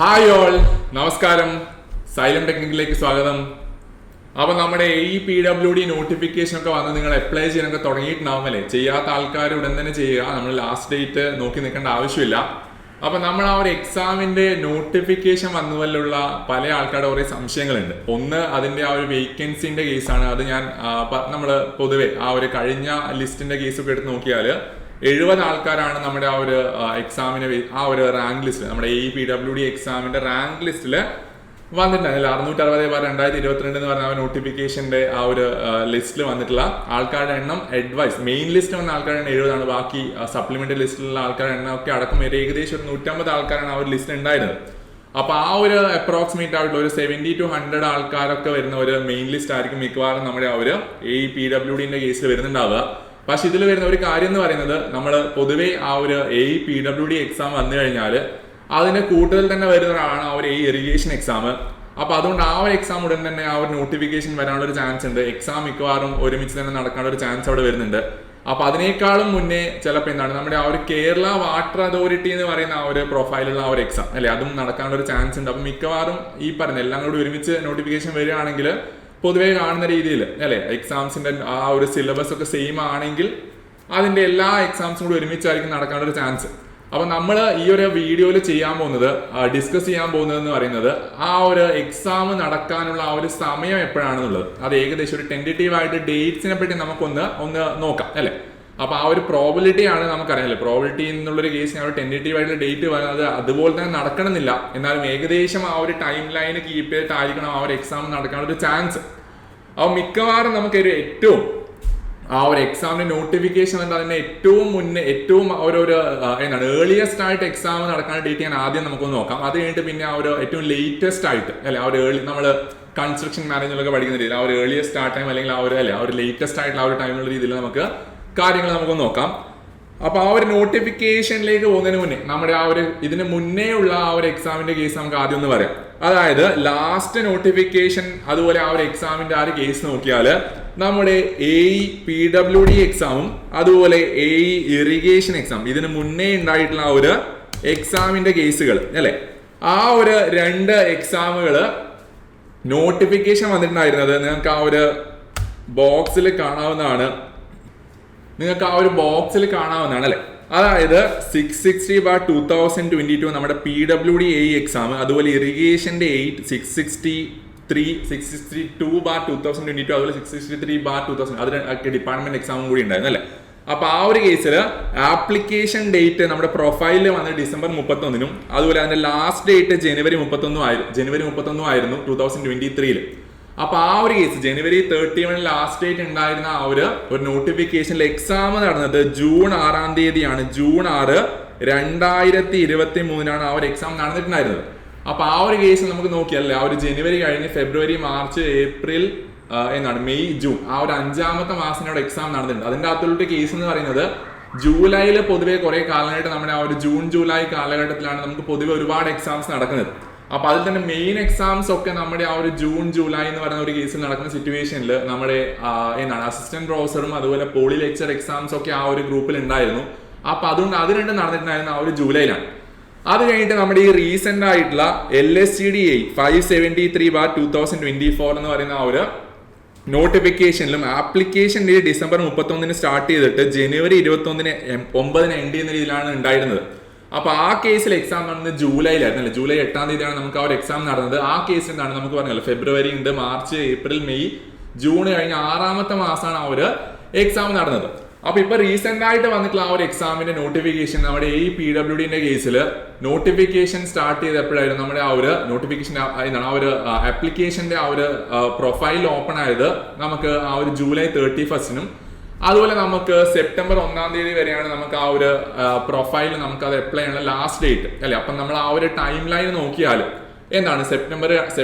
Hi all, നമസ്കാരം. Xylem ടെക്നിക്കിലേക്ക് സ്വാഗതം. അപ്പൊ നമ്മുടെ AEPWD നോട്ടിഫിക്കേഷൻ ഒക്കെ വന്ന് നിങ്ങൾ അപ്ലൈ ചെയ്യാനൊക്കെ തുടങ്ങിയിട്ടുണ്ടാവും അല്ലേ? ചെയ്യാത്ത ആൾക്കാർ ഉടൻ തന്നെ ചെയ്യുക. നമ്മൾ ലാസ്റ്റ് ഡേറ്റ് നോക്കി നിൽക്കേണ്ട ആവശ്യമില്ല. അപ്പൊ നമ്മൾ ആ ഒരു എക്സാമിന്റെ നോട്ടിഫിക്കേഷൻ വന്നതിലുള്ള പല ആൾക്കാരുടെ കുറെ സംശയങ്ങളുണ്ട്. ഒന്ന്, അതിന്റെ ആ ഒരു വേക്കൻസിന്റെ കേസാണ്. അത് ഞാൻ നമ്മൾ പൊതുവെ ആ ഒരു കഴിഞ്ഞ ലിസ്റ്റിന്റെ കേസൊക്കെ എടുത്ത് നോക്കിയാൽ 70 ആൾക്കാരാണ് നമ്മുടെ ആ ഒരു എക്സാമിന് ആ ഒരു റാങ്ക് ലിസ്റ്റ്, നമ്മുടെ AEPWD എക്സാമിന്റെ റാങ്ക് ലിസ്റ്റിൽ വന്നിട്ടുണ്ടായില്ല. 660/2022 എന്ന് പറഞ്ഞ ആ നോട്ടിഫിക്കേഷന്റെ ആ ഒരു ലിസ്റ്റിൽ വന്നിട്ടുള്ള ആൾക്കാരുടെ എണ്ണം മെയിൻ ലിസ്റ്റ് വന്ന ആൾക്കാരുടെ എണ്ണം 70 ആണ്. ബാക്കി സപ്ലിമെന്ററി ലിസ്റ്റിലുള്ള ആൾക്കാരുടെ എണ്ണം ഒക്കെ അടക്കം ഏകദേശം ഒരു 150 ആൾക്കാരാണ് ആ ഒരു ലിസ്റ്റിൽ ഉണ്ടായിരുന്നത്. അപ്പൊ ആ ഒരു അപ്രോക്സിമേറ്റ് ആയിട്ടുള്ള ഒരു 70 to 100 ആൾക്കാരൊക്കെ വരുന്ന ഒരു മെയിൻ ലിസ്റ്റ് ആയിരിക്കും മിക്കവാറും നമ്മുടെ ആ ഒരു AEPWDന്റെ കേസിൽ വരുന്നുണ്ടാവുക. പക്ഷെ ഇതിൽ വരുന്ന ഒരു കാര്യം എന്ന് പറയുന്നത്, നമ്മൾ പൊതുവെ ആ ഒരു AEPWD എക്സാം വന്നു കഴിഞ്ഞാൽ അതിന് കൂടുതൽ തന്നെ വരുന്നതാണ് ആ ഒരു ഇറിഗേഷൻ എക്സാം. അപ്പൊ അതുകൊണ്ട് ആ ഒരു എക്സാം ഉടൻ തന്നെ ആ ഒരു നോട്ടിഫിക്കേഷൻ വരാനുള്ള ഒരു ചാൻസ് ഉണ്ട്. എക്സാം മിക്കവാറും ഒരുമിച്ച് തന്നെ നടക്കാനുള്ള ഒരു ചാൻസ് അവിടെ വരുന്നുണ്ട്. അപ്പൊ അതിനേക്കാളും മുന്നേ ചിലപ്പോൾ എന്താണ് നമ്മുടെ ആ ഒരു കേരള വാട്ടർ അതോറിറ്റി എന്ന് പറയുന്ന ആ ഒരു പ്രൊഫൈലുള്ള ആ ഒരു എക്സാം അല്ലെ, അതും നടക്കാനുള്ള ഒരു ചാൻസ് ഉണ്ട്. അപ്പൊ മിക്കവാറും ഈ പറഞ്ഞ എല്ലാം കൂടി ഒരുമിച്ച് നോട്ടിഫിക്കേഷൻ വരികയാണെങ്കിൽ പൊതുവെ കാണുന്ന രീതിയിൽ അല്ലെ, എക്സാംസിന്റെ ആ ഒരു സിലബസ് ഒക്കെ സെയിം ആണെങ്കിൽ അതിന്റെ എല്ലാ എക്സാംസും കൂടി ഒരുമിച്ചായിരിക്കും നടക്കാനുള്ള ഒരു ചാൻസ്. അപ്പൊ നമ്മൾ ഈ ഒരു വീഡിയോയിൽ ചെയ്യാൻ പോകുന്നത്, ഡിസ്കസ് ചെയ്യാൻ പോകുന്നത് എന്ന് പറയുന്നത്, ആ ഒരു എക്സാം നടക്കാനുള്ള ആ ഒരു സമയം എപ്പോഴാണെന്നുള്ളത്. അത് ഏകദേശം ഒരു ടെന്റേറ്റീവ് ആയിട്ട് ഡേറ്റ്സിനെ പറ്റി നമുക്കൊന്ന് നോക്കാം അല്ലെ. അപ്പൊ ആ ഒരു പ്രോബിലിറ്റി ആണ് നമുക്കറിയാം അല്ലെ. പ്രോബിലിറ്റി എന്നുള്ളൊരു കേസിന് ആ ഒരു ടെന്റേറ്റീവ് ആയിട്ടുള്ള ഡേറ്റ് വരുന്നത് അതുപോലെ തന്നെ നടക്കണമെന്നില്ല. എന്നാലും ഏകദേശം ആ ഒരു ടൈം ലൈന് കീപ്പ് ചെയ്തിട്ടായിരിക്കണം ആ ഒരു എക്സാം നടക്കാനുള്ള ഒരു ചാൻസ്. അപ്പൊ മിക്കവാറും നമുക്കൊരു ഏറ്റവും ആ ഒരു എക്സാമിന്റെ നോട്ടിഫിക്കേഷൻ ഉണ്ട്, അതിന്റെ ഏറ്റവും മുന്നേ ഏറ്റവും എന്താണ് ഏർലിയസ്റ്റ് ആയിട്ട് എക്സാം നടക്കുന്ന ഡേറ്റ് ഞാൻ ആദ്യം നമുക്കൊന്ന് നോക്കാം. അത് കഴിഞ്ഞിട്ട് പിന്നെ ആ ഒരു ഏറ്റവും ലേറ്റസ്റ്റ് ആയിട്ട് അല്ലെ, ആ ഒരു നമ്മൾ കൺസ്ട്രക്ഷൻ മാനേജ്മെന്റൊക്കെ പഠിക്കുന്ന രീതിയിൽ ആ ഒരു ഏർലിയസ്റ്റ് സ്റ്റാർട്ട് ടൈം അല്ലെങ്കിൽ ആ ഒരു ലേറ്റസ്റ്റ് ആയിട്ടുള്ള ആ ഒരു ടൈമിലുള്ള രീതിയിൽ നമുക്ക് കാര്യങ്ങൾ നമുക്കൊന്ന് നോക്കാം. അപ്പൊ ആ ഒരു നോട്ടിഫിക്കേഷനിലേക്ക് പോകുന്നതിന് മുന്നേ നമ്മുടെ ആ ഒരു ഇതിന് മുന്നേ ഉള്ള ആ ഒരു എക്സാമിന്റെ കേസ് നമുക്ക് ആദ്യം ഒന്ന് പറയാം. അതായത് ലാസ്റ്റ് നോട്ടിഫിക്കേഷൻ അതുപോലെ ആ ഒരു എക്സാമിന്റെ ആ ഒരു കേസ് നോക്കിയാൽ നമ്മുടെ AEPWD എക്സാമും അതുപോലെ AE ഇറിഗേഷൻ എക്സാം ഇതിന് മുന്നേ ഉണ്ടായിട്ടുള്ള ആ ഒരു എക്സാമിന്റെ കേസുകൾ അല്ലെ, ആ ഒരു 2 എക്സാമുകള് നോട്ടിഫിക്കേഷൻ വന്നിട്ടുണ്ടായിരുന്നത് നിങ്ങൾക്ക് ആ ഒരു ബോക്സിൽ കാണാവുന്നതാണ്. അല്ലെ. അതായത് 660/2022 നമ്മുടെ PWD AE എക്സാം, അതുപോലെ ഇറിഗേഷന്റെ 662/2022, അതുപോലെ 663/2000 അതിന് ഡിപ്പാർട്ട്മെന്റ് എക്സാമും കൂടി ഉണ്ടായിരുന്നു അല്ലെ. അപ്പൊ ആ ഒരു കേസിൽ ആപ്ലിക്കേഷൻ ഡേറ്റ് നമ്മുടെ പ്രൊഫൈലിൽ വന്ന് December 31 അതുപോലെ അതിന്റെ ലാസ്റ്റ് ഡേറ്റ് January 31 ആയിരുന്നു 2023. അപ്പൊ ആ ഒരു കേസ് January 31 ലാസ്റ്റ് ഡേറ്റ് ഉണ്ടായിരുന്ന ആ ഒരു നോട്ടിഫിക്കേഷനിൽ എക്സാം നടന്നത് June 6 June 6, 2023 ആ ഒരു എക്സാം നടന്നിട്ടുണ്ടായിരുന്നത്. അപ്പൊ ആ ഒരു കേസ് നമുക്ക് നോക്കിയല്ലേ, ആ ഒരു ജനുവരി കഴിഞ്ഞ് ഫെബ്രുവരി, മാർച്ച്, ഏപ്രിൽ, മെയ്, ജൂൺ ആ ഒരു 5ാമത്തെ മാസത്തിനോട് എക്സാം നടന്നിട്ടുണ്ട്. അതിന്റെ അകത്തുള്ള കേസ് എന്ന് പറയുന്നത് ജൂലൈയിൽ പൊതുവെ കുറെ കാലമായിട്ട് നമ്മുടെ ആ ഒരു ജൂൺ ജൂലൈ കാലഘട്ടത്തിലാണ് നമുക്ക് പൊതുവെ ഒരുപാട് എക്സാംസ് നടക്കുന്നത്. അപ്പൊ അതിൽ തന്നെ മെയിൻ എക്സാംസ് ഒക്കെ നമ്മുടെ ആ ഒരു ജൂൺ ജൂലൈ എന്ന് പറയുന്ന ഒരു കേസിൽ നടക്കുന്ന സിറ്റുവേഷനിൽ നമ്മുടെ അസിസ്റ്റന്റ് പ്രൊഫസറും അതുപോലെ പോളി ലെക്ചർ എക്സാംസ് ഒക്കെ ആ ഒരു ഗ്രൂപ്പിൽ ഉണ്ടായിരുന്നു. അപ്പൊ അതുകൊണ്ട് അത് രണ്ടും നടന്നിട്ടുണ്ടായിരുന്ന ആ ഒരു ജൂലൈയിലാണ്. അത് കഴിഞ്ഞിട്ട് നമ്മുടെ ഈ റീസെന്റ് ആയിട്ടുള്ള LSTD 573/2024 എന്ന് പറയുന്ന ആ ഒരു നോട്ടിഫിക്കേഷനിലും ആപ്ലിക്കേഷൻ ഡേറ്റ് December 31 സ്റ്റാർട്ട് ചെയ്തിട്ട് January 21 എൻഡ് ചെയ്യുന്ന രീതിയിലാണ് ഉണ്ടായിരുന്നത്. അപ്പൊ ആ കേസിൽ എക്സാം നടന്നത് ജൂലൈയിലായിരുന്നു അല്ലെ. ജൂലൈ 8 നമുക്ക് ആ ഒരു എക്സാം നടന്നത്. ആ കേസിൽ എന്താണ് നമുക്ക് പറഞ്ഞല്ലോ, ഫെബ്രുവരി ഉണ്ട്, മാർച്ച്, ഏപ്രിൽ, മെയ്, ജൂൺ കഴിഞ്ഞ 6ാമത്തെ മാസമാണ് ആ ഒരു എക്സാം നടന്നത്. അപ്പൊ ഇപ്പൊ റീസെന്റ് ആയിട്ട് വന്നിട്ടുള്ള ആ ഒരു എക്സാമിന്റെ നോട്ടിഫിക്കേഷൻ നമ്മുടെ AEPWDന്റെ കേസിൽ നോട്ടിഫിക്കേഷൻ സ്റ്റാർട്ട് ചെയ്തപ്പോഴായിരുന്നു നമ്മുടെ ആ ഒരു നോട്ടിഫിക്കേഷൻ ആ ഒരു ആപ്ലിക്കേഷന്റെ ആ ഒരു പ്രൊഫൈൽ ഓപ്പൺ ആയത് നമുക്ക് ആ ഒരു July 31 അതുപോലെ നമുക്ക് September 1 വരെയാണ് നമുക്ക് ആ ഒരു പ്രൊഫൈൽ നമുക്ക് അത് അപ്ലൈ ചെയ്യാനുള്ള ലാസ്റ്റ് ഡേറ്റ് അല്ലെ. അപ്പൊ നമ്മൾ ആ ഒരു ടൈം ലൈൻ നോക്കിയാൽ എന്താണ് സെപ്റ്റംബർ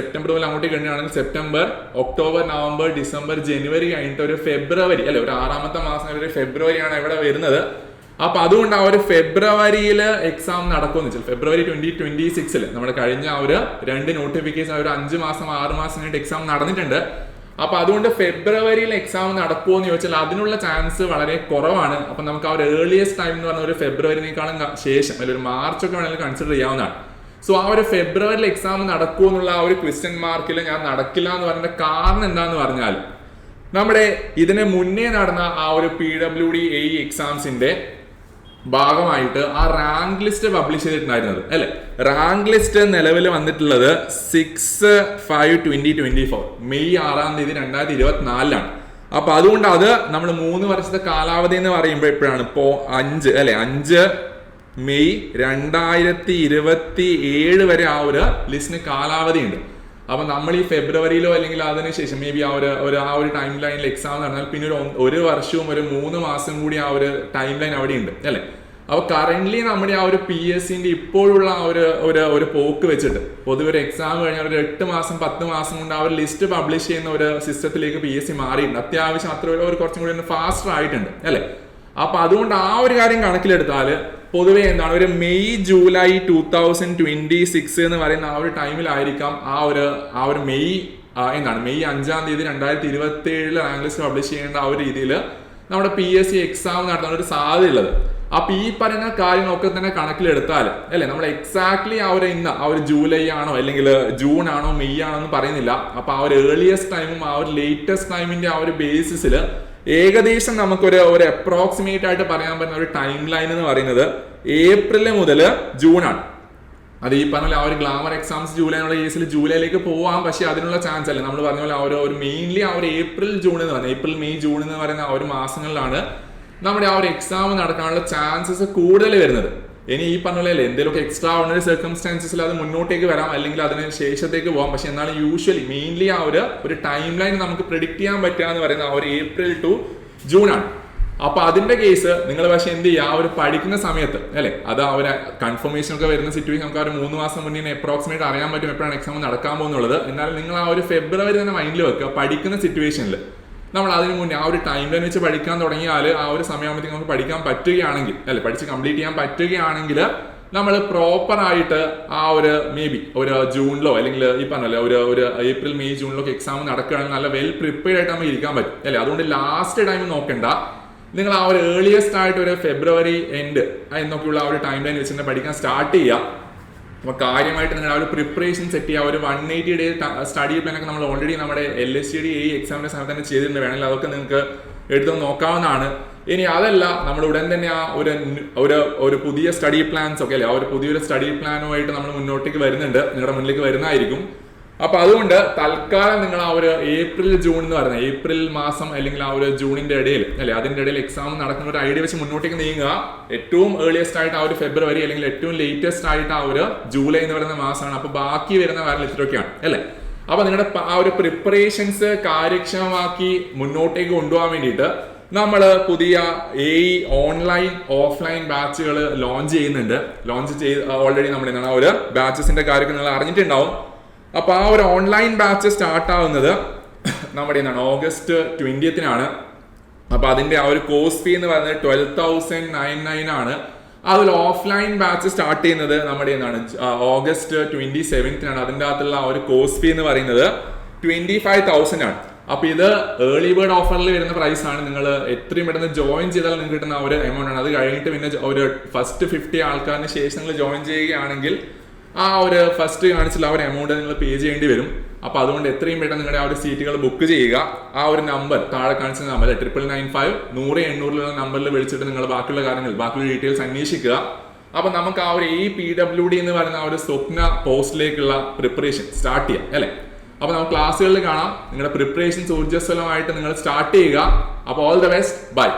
മുതൽ അങ്ങോട്ട് കഴിഞ്ഞാണെങ്കിൽ സെപ്റ്റംബർ, ഒക്ടോബർ, നവംബർ, ഡിസംബർ, ജനുവരി കഴിഞ്ഞിട്ട് ഒരു ഫെബ്രുവരി അല്ലെ, ഒരു 6ാമത്തെ മാസം ഒരു ഫെബ്രുവരിയാണ് ഇവിടെ വരുന്നത്. അപ്പൊ അതുകൊണ്ട് ആ ഒരു ഫെബ്രുവരിയിൽ എക്സാം നടക്കുമെന്ന് വെച്ചാൽ February 2026 നമ്മുടെ കഴിഞ്ഞ ആ ഒരു 2 നോട്ടിഫിക്കേഷൻ ഒരു 5 മാസം 6 മാസം കഴിഞ്ഞിട്ട് എക്സാം നടന്നിട്ടുണ്ട്. അപ്പൊ അതുകൊണ്ട് ഫെബ്രുവരിയിൽ എക്സാം നടക്കുമോ എന്ന് ചോദിച്ചാൽ അതിനുള്ള ചാൻസ് വളരെ കുറവാണ്. അപ്പൊ നമുക്ക് ആ ഒരു ഏർലിയസ്റ്റ് ടൈം എന്ന് പറഞ്ഞ ഒരു ഫെബ്രുവരിനേക്കാളും ശേഷം അല്ലെങ്കിൽ ഒരു മാർച്ച് ഒക്കെ വേണമെങ്കിൽ കൺസിഡർ ചെയ്യാവുന്നതാണ്. സോ ആ ഒരു ഫെബ്രുവരിയിൽ എക്സാം നടക്കുമോ എന്നുള്ള ആ ഒരു ക്വസ്റ്റ്യൻ മാർക്കിൽ ഞാൻ നടക്കില്ല എന്ന് പറഞ്ഞ കാരണം എന്താന്ന് പറഞ്ഞാൽ നമ്മുടെ ഇതിന് മുന്നേ നടന്ന ആ ഒരു PWD AE എക്സാംസിന്റെ ഭാഗമായിട്ട് ആ റാങ്ക് ലിസ്റ്റ് പബ്ലിഷ് ചെയ്തിട്ടുണ്ടായിരുന്നത് അല്ലെ. റാങ്ക് ലിസ്റ്റ് നിലവിൽ വന്നിട്ടുള്ളത് 6/5/2024 മെയ് 6 2024 അപ്പൊ അതുകൊണ്ട് അത് നമ്മൾ 3 വർഷത്തെ കാലാവധി എന്ന് പറയുമ്പോൾ എപ്പോഴാണ് ഇപ്പോ 5 മെയ് 2027 വരെ ആ ഒരു ലിസ്റ്റിന് കാലാവധി ഉണ്ട്. അപ്പൊ നമ്മൾ ഈ ഫെബ്രുവരിയിലോ അല്ലെങ്കിൽ അതിനുശേഷം മേ ബി ആ ഒരു ടൈം ലൈനിൽ എക്സാം നടന്നാൽ പിന്നെ ഒരു വർഷവും ഒരു 3 മാസം കൂടി ആ ഒരു ടൈം ലൈൻ അവിടെ ഉണ്ട് അല്ലെ. അപ്പൊ കറന്റ്ലി നമ്മുടെ ആ ഒരു PSC ഇപ്പോഴുള്ള ആ ഒരു പോക്ക് വെച്ചിട്ട് പൊതുവെ ഒരു എക്സാം കഴിഞ്ഞാൽ ഒരു 8 മാസം 10 മാസം കൊണ്ട് ആ ഒരു ലിസ്റ്റ് പബ്ലിഷ് ചെയ്യുന്ന ഒരു സിസ്റ്റത്തിലേക്ക് PSC മാറിയിട്ടുണ്ട്. അത്യാവശ്യം അത്ര ഒരു കുറച്ചും കൂടി ഫാസ്റ്റർ ആയിട്ടുണ്ട് അല്ലെ. അപ്പൊ അതുകൊണ്ട് ആ ഒരു കാര്യം കണക്കിലെടുത്താൽ പൊതുവെ എന്താണ് ഒരു മെയ് ജൂലൈ 2026 എന്ന് പറയുന്ന ആ ഒരു ടൈമിലായിരിക്കാം ആ ഒരു മെയ് 5 2027 റാങ്ക് ലിസ്റ്റ് പബ്ലിഷ് ചെയ്യേണ്ട ആ ഒരു രീതിയിൽ നമ്മുടെ PSC എക്സാം നടത്താൻ ഒരു സാധ്യത ഉള്ളത്. അപ്പൊ ഈ പറയുന്ന കാര്യങ്ങളൊക്കെ തന്നെ കണക്കിലെടുത്താൽ അല്ലെ നമ്മൾ എക്സാക്ട്ലി ആ ഒരു ജൂലൈ ആണോ അല്ലെങ്കിൽ ജൂൺ ആണോ മെയ് ആണോ എന്ന് പറയുന്നില്ല. അപ്പൊ ആ ഒരു ഏർലിയസ്റ്റ് ടൈമും ആ ഒരു ലേറ്റസ്റ്റ് ടൈമിന്റെ ആ ഒരു ബേസിസിൽ ഏകദേശം നമുക്കൊരു അപ്രോക്സിമേറ്റ് ആയിട്ട് പറയാൻ പറ്റുന്ന ഒരു ടൈം ലൈൻ എന്ന് പറയുന്നത് ഏപ്രിൽ മുതൽ ജൂൺ ആണ്. അത് ഈ പറഞ്ഞ ആ ഒരു ഗ്ലാമർ എക്സാംസ് ജൂലൈ എന്നുള്ള കേസിൽ ജൂലൈയിലേക്ക് പോവാം, പക്ഷെ അതിനുള്ള ചാൻസ് അല്ല. നമ്മൾ പറഞ്ഞ പോലെ ആ ഒരു മെയിൻലി ആ ഒരു ഏപ്രിൽ മെയ് ജൂൺ എന്ന് പറയുന്ന ആ ഒരു മാസങ്ങളിലാണ് നമ്മുടെ ആ ഒരു എക്സാം നടക്കാനുള്ള ചാൻസസ് കൂടുതൽ വരുന്നത്. ഇനി ഈ പറഞ്ഞ പോലെ എന്തെങ്കിലുമൊക്കെ എക്സ്ട്രാ ഓർഡിനറി സർക്കംസ്റ്റാൻസസിൽ അത് മുന്നോട്ടേക്ക് വരാം അല്ലെങ്കിൽ അതിന് ശേഷത്തേക്ക് പോകാം. പക്ഷെ എന്നാലും യൂഷ്വലി മെയിൻലി ആ ഒരു ടൈം ലൈൻ നമുക്ക് പ്രെഡിക്റ്റ് ചെയ്യാൻ പറ്റുക എന്ന് പറയുന്ന ആ ഒരു ഏപ്രിൽ ടു ജൂൺ ആണ്. അപ്പൊ അതിന്റെ കേസ് നിങ്ങൾ പക്ഷെ എന്ത് ചെയ്യുക, ആ ഒരു പഠിക്കുന്ന സമയത്ത് അല്ലെ, അത് ആ ഒരു കൺഫർമേഷൻ ഒക്കെ വരുന്ന സിറ്റുവേഷൻ നമുക്ക് ആ ഒരു 3 മാസം മുന്നേ അപ്രോക്സിമേറ്റ് അറിയാൻ പറ്റും എപ്പോഴാണ് എക്സാം നടക്കാൻ പോകുന്നുള്ളത്. എന്നാൽ നിങ്ങൾ ആ ഒരു ഫെബ്രുവരി തന്നെ മൈൻഡിൽ വെക്കുക. പഠിക്കുന്ന സിറ്റുവേഷനിൽ നമ്മൾ അതിന് മുന്നേ ആ ഒരു ടൈം ലൈൻ വെച്ച് പഠിക്കാൻ തുടങ്ങിയാൽ ആ ഒരു സമയമാകുമ്പോഴത്തേക്ക് നമുക്ക് പഠിക്കാൻ പറ്റുകയാണെങ്കിൽ അല്ലെ, പഠിച്ച് കംപ്ലീറ്റ് ചെയ്യാൻ പറ്റുകയാണെങ്കിൽ നമ്മൾ പ്രോപ്പർ ആയിട്ട് ആ ഒരു മേ ബി ഒരു ജൂണിലോ അല്ലെങ്കിൽ ഈ പറഞ്ഞല്ലോ ഒരു ഏപ്രിൽ മെയ് ജൂണിലൊക്കെ എക്സാം നടക്കുകയാണെങ്കിൽ നല്ല വെൽ പ്രിപ്പയർഡ് ആയിട്ട് നമുക്ക് ഇരിക്കാൻ പറ്റും അല്ലെ. അതുകൊണ്ട് ലാസ്റ്റ് ടൈം നോക്കണ്ട, നിങ്ങൾ ആ ഒരു ഏർലിയസ്റ്റ് ആയിട്ട് ഒരു ഫെബ്രുവരി എൻഡ് എന്നൊക്കെയുള്ള ആ ഒരു ടൈം ലൈൻ വെച്ച് തന്നെ പഠിക്കാൻ സ്റ്റാർട്ട് ചെയ്യുക. അപ്പൊ കാര്യമായിട്ട് നിങ്ങൾ ആ ഒരു പ്രിപ്പറേഷൻ സെറ്റ് ചെയ്യുക. ഒരു 180 ഡേ സ്റ്റഡി പ്ലാൻ ഒക്കെ നമ്മൾ ഓൾറെഡി നമ്മുടെ LSTD AE എക്സാമിന്റെ സമയത്ത് തന്നെ ചെയ്തിട്ടുണ്ട്. വേണമെങ്കിൽ അതൊക്കെ നിങ്ങൾക്ക് എടുത്ത് നോക്കാവുന്നതാണ്. ഇനി അതല്ല, നമ്മൾ ഉടൻ തന്നെ ആ ഒരു പുതിയ സ്റ്റഡി പ്ലാൻസ് ഒക്കെ അല്ലെ, ആ ഒരു പുതിയൊരു സ്റ്റഡി പ്ലാനുമായിട്ട് നമ്മൾ മുന്നോട്ടേക്ക് വരുന്നുണ്ട്, നിങ്ങളുടെ മുന്നിലേക്ക് വരുന്നതായിരിക്കും. അപ്പൊ അതുകൊണ്ട് തൽക്കാലം നിങ്ങൾ ആ ഒരു ഏപ്രിൽ ജൂൺ എന്ന് പറയുന്നത് ഏപ്രിൽ മാസം അല്ലെങ്കിൽ ആ ഒരു ജൂണിന്റെ ഇടയിൽ അല്ലെ, അതിന്റെ ഇടയിൽ എക്സാം നടക്കുന്ന ഒരു ഐഡിയ വെച്ച് മുന്നോട്ടേക്ക് നീങ്ങുക. ഏറ്റവും ഏർലിയസ്റ്റ് ആയിട്ട് ആ ഒരു ഫെബ്രുവരി അല്ലെങ്കിൽ ഏറ്റവും ലേറ്റസ്റ്റ് ആയിട്ട് ആ ഒരു ജൂലൈ എന്ന് പറയുന്ന മാസമാണ്. അപ്പൊ ബാക്കി വരുന്ന വേറെ ലിസ്റ്റിലൊക്കെയാണ് അല്ലെ. അപ്പൊ നിങ്ങളുടെ ആ ഒരു പ്രിപ്പറേഷൻസ് കാര്യക്ഷമമാക്കി മുന്നോട്ടേക്ക് കൊണ്ടുപോകാൻ വേണ്ടിയിട്ട് നമ്മൾ പുതിയ AE ഓൺലൈൻ ഓഫ്ലൈൻ ബാച്ചുകൾ ലോഞ്ച് ചെയ്യുന്നുണ്ട്. ഓൾറെഡി നമ്മുടെ ആ ഒരു ബാച്ചസിന്റെ കാര്യമൊക്കെ നിങ്ങൾ അറിഞ്ഞിട്ടുണ്ടാവും. അപ്പൊ ആ ഒരു ഓൺലൈൻ ബാച്ച് സ്റ്റാർട്ട് ആവുന്നത് നമ്മുടെ ഓഗസ്റ്റ് 20th അപ്പൊ അതിന്റെ ആ ഒരു കോഴ്സ് ഫീ എന്ന് പറയുന്നത് 12,999 ആണ്. അതിൽ ഓഫ്ലൈൻ ബാച്ച് സ്റ്റാർട്ട് ചെയ്യുന്നത് നമ്മുടെ ഓഗസ്റ്റ് 27th അതിന്റെ അകത്തുള്ള ആ ഒരു കോഴ്സ് ഫീ എന്ന് പറയുന്നത് 25,000 ആണ്. അപ്പൊ ഇത് ഏർലി ബേർഡ് ഓഫറിൽ വരുന്ന പ്രൈസ് ആണ്. നിങ്ങൾ എത്രയും പെട്ടെന്ന് ജോയിൻ ചെയ്താൽ നിങ്ങൾക്ക് കിട്ടുന്ന ഒരു എമൗണ്ട് ആണ്. അത് കഴിഞ്ഞിട്ട് പിന്നെ ഒരു ഫസ്റ്റ് 50 ആൾക്കാരിന് ശേഷം നിങ്ങൾ ജോയിൻ ചെയ്യുകയാണെങ്കിൽ ആ ഒരു ഫസ്റ്റ് കാണിച്ചുള്ള ആ ഒരു എമൗണ്ട് നിങ്ങൾ പേ ചെയ്യേണ്ടി വരും. അപ്പൊ അതുകൊണ്ട് എത്രയും പെട്ടെന്ന് നിങ്ങളുടെ ആ ഒരു സീറ്റുകൾ ബുക്ക് ചെയ്യുക. ആ ഒരു നമ്പർ താഴെ കാണിച്ച നമ്പർ 9995 നമ്പറിൽ വിളിച്ചിട്ട് നിങ്ങൾ ബാക്കിയുള്ള ഡീറ്റെയിൽസ് അന്വേഷിക്കുക. അപ്പൊ നമുക്ക് ആ ഒരു PWD എന്ന് പറയുന്ന ആ ഒരു സ്വപ്ന പോസ്റ്റിലേക്കുള്ള പ്രിപ്പറേഷൻ സ്റ്റാർട്ട് ചെയ്യാം അല്ലെ. അപ്പൊ നമുക്ക് ക്ലാസ്സുകളിൽ കാണാം. നിങ്ങളുടെ പ്രിപ്പറേഷൻസ് ഊർജ്ജസ്വലമായിട്ട് നിങ്ങൾ സ്റ്റാർട്ട് ചെയ്യുക. അപ്പൊ ഓൾ ദ ബെസ്റ്റ്, ബൈ.